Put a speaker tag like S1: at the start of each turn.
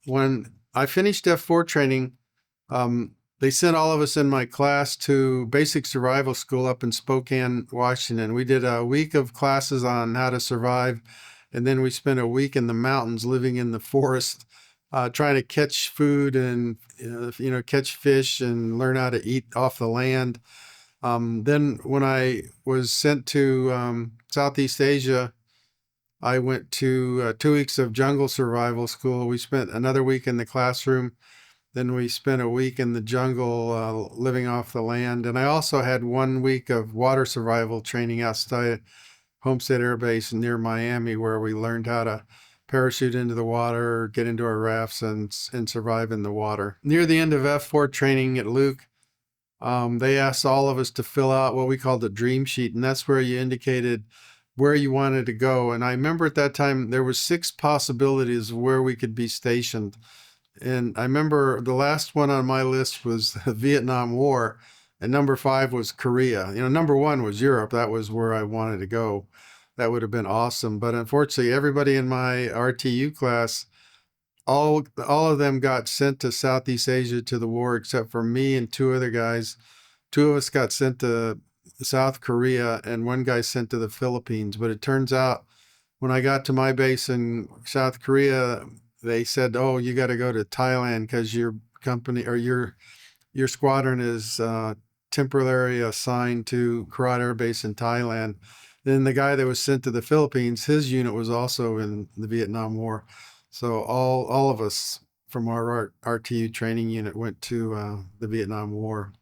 S1: when I finished F4 training, they sent all of us in my class to basic survival school up in Spokane, Washington. We did a week of classes on how to survive, and then we spent a week in the mountains living in the forest, trying to catch food and catch fish and learn how to eat off the land. Then when I was sent to Southeast Asia, I went to 2 weeks of jungle survival school. We spent another week in the classroom. Then we spent a week in the jungle living off the land. And I also had 1 week of water survival training outside Homestead Air Base near Miami, where we learned how to parachute into the water, get into our rafts, and survive in the water. Near the end of F4 training at Luke, they asked all of us to fill out what we called the dream sheet, and that's where you indicated where you wanted to go. And I remember at that time there was 6 possibilities where we could be stationed. And I remember the last one on my list was the Vietnam War, and number 5 was Korea. Number 1 was Europe. That was where I wanted to go. That would have been awesome. But unfortunately, everybody in my RTU class, all of them got sent to Southeast Asia to the war, except for me and 2 other guys. 2 of us got sent to South Korea, and 1 guy sent to the Philippines. But it turns out when I got to my base in South Korea, they said, "Oh, you got to go to Thailand because your company or your squadron is temporarily assigned to Korat Air Base in Thailand." Then the guy that was sent to the Philippines, his unit was also in the Vietnam War. So all of us from our RTU training unit went to the Vietnam War.